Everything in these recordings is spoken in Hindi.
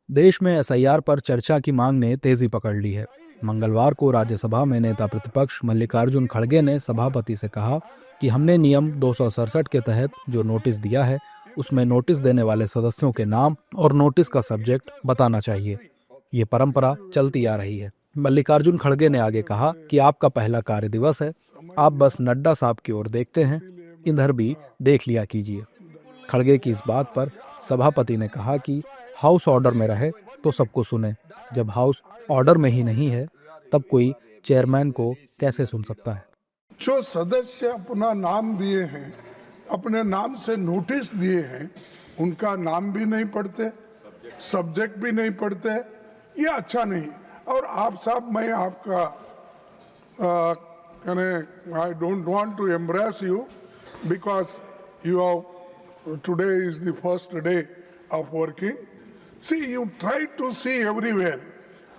देश में एसआईआर पर चर्चा की मांग ने तेजी पकड़ ली है। मंगलवार को राज्यसभा में नेता प्रतिपक्ष मल्लिकार्जुन खड़गे ने सभापति से कहा कि हमने नियम 267 के तहत जो नोटिस दिया है उसमें नोटिस देने वाले सदस्यों के नाम और नोटिस का सब्जेक्ट बताना चाहिए। ये परंपरा चलती आ रही है। मल्लिकार्जुन खड़गे ने आगे कहा कि आपका पहला कार्य दिवस है, आप बस नड्डा साहब की ओर देखते हैं, इधर भी देख लिया कीजिए। खड़गे की इस बात पर सभापति ने कहा कि हाउस ऑर्डर में रहे तो सबको सुने। जब हाउस ऑर्डर में ही नहीं है तब कोई चेयरमैन को कैसे सुन सकता है। जो सदस्य अपना नाम दिए हैं, अपने नाम से नोटिस दिए हैं, उनका नाम भी नहीं पढ़ते, सब्जेक्ट भी नहीं पढ़ते, ये अच्छा नहीं। और आप साहब, मैं आपका I don't want to embarrass you because you are today is the first day of working. See, you try to see everywhere.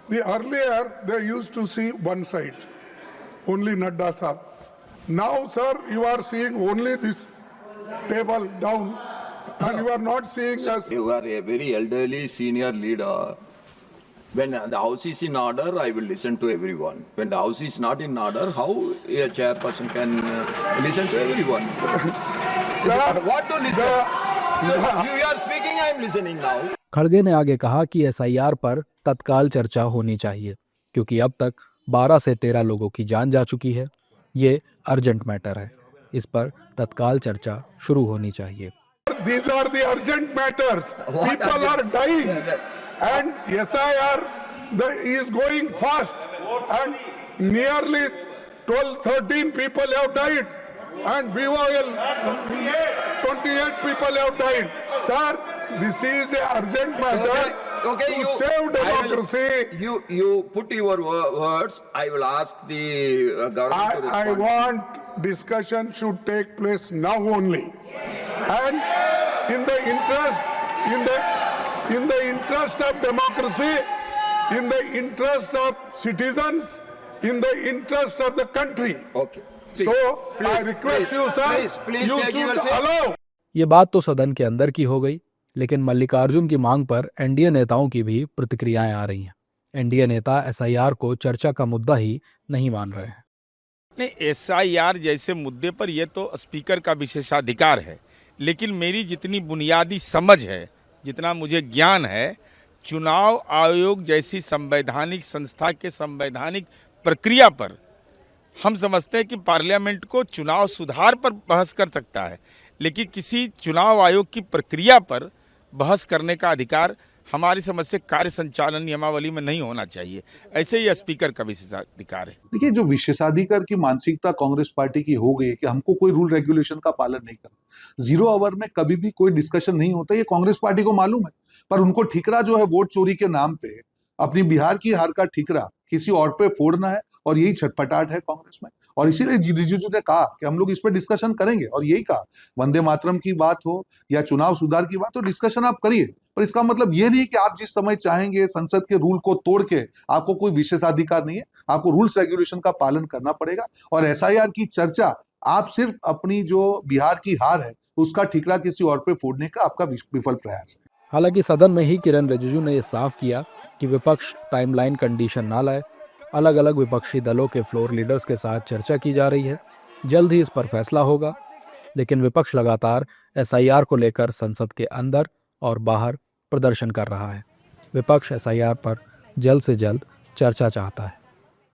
The earlier they used to see one side, only Nadda Sahab. Now, sir, you are seeing only this table down, and you are not seeing us. You are a very elderly senior leader. When the house is in order, I will listen to everyone. When the house is not in order, how a chairperson can listen to everyone? Sir, what to listen? So you are speaking, I am listening now. खड़गे ने आगे कहा कि एसआईआर पर तत्काल चर्चा होनी चाहिए क्योंकि अब तक 12 से 13 लोगों की जान जा चुकी है। ये अर्जेंट मैटर है, इस पर तत्काल चर्चा शुरू होनी चाहिए। These are the urgent matters. People are dying, and SIR is going fast, and nearly 12-13 people have died, and BOL 28 people have died. Sir, this is an urgent matter. Okay, to save democracy. You put your words. I will ask the government to respond. I want discussion should take place now only, and in the interest of democracy, in the interest of citizens, in the interest of the country. Okay. So I request you, sir, you should allow. ये बात तो सदन के अंदर की हो गई, लेकिन मल्लिकार्जुन की मांग पर एनडीए नेताओं की भी प्रतिक्रियाएं आ रही हैं। एनडीए नेता एसआईआर को चर्चा का मुद्दा ही नहीं मान रहे हैं। नहीं, एसआईआर जैसे मुद्दे पर यह तो स्पीकर का विशेषाधिकार है, लेकिन मेरी जितनी बुनियादी समझ है, जितना मुझे ज्ञान है, चुनाव आयोग जैसी संवैधानिक संस्था के संवैधानिक प्रक्रिया पर हम समझते हैं कि पार्लियामेंट को चुनाव सुधार पर बहस कर सकता है, लेकिन किसी चुनाव आयोग की प्रक्रिया पर बहस करने का अधिकार हमारी समझ से कार्य संचालन नियमावली में नहीं होना चाहिए। ऐसे ही स्पीकर का विशेषाधिकार है। देखिए, जो विशेषाधिकार की मानसिकता कांग्रेस पार्टी की हो गई है कि हमको कोई रूल रेगुलेशन का पालन नहीं करना, 0 आवर में कभी भी कोई डिस्कशन नहीं होता, ये कांग्रेस पार्टी को मालूम है। पर उनको ठिकरा जो है वोट चोरी के नाम पे, अपनी बिहार की हार का ठिकरा किसी और पे फोड़ना है, और यही छटपटाहट है कांग्रेस में। और इसीलिए रिजिजू ने कहा कि हम लोग इस पर डिस्कशन करेंगे, और यही कहा, वंदे मातरम की बात हो या चुनाव सुधार की बात हो, डिस्कशन आप करिए, पर इसका मतलब ये नहीं कि आप जिस समय चाहेंगे संसद के रूल को तोड़ के आपको कोई विशेषाधिकार नहीं है। आपको रूल्स रेगुलेशन का पालन करना पड़ेगा। और एसआईआर की चर्चा आप सिर्फ अपनी जो बिहार की हार है उसका ठिकरा किसी और पे फोड़ने का आपका विफल प्रयास है। हालांकि सदन में ही किरण रिजिजू ने यह साफ किया कि विपक्ष टाइमलाइन कंडीशन ना लाए। अलग अलग विपक्षी दलों के फ्लोर लीडर्स के साथ चर्चा की जा रही है, जल्द ही इस पर फैसला होगा। लेकिन विपक्ष लगातार एसआईआर को लेकर संसद के अंदर और बाहर प्रदर्शन कर रहा है। विपक्ष एसआईआर पर जल्द से जल्द चर्चा चाहता है।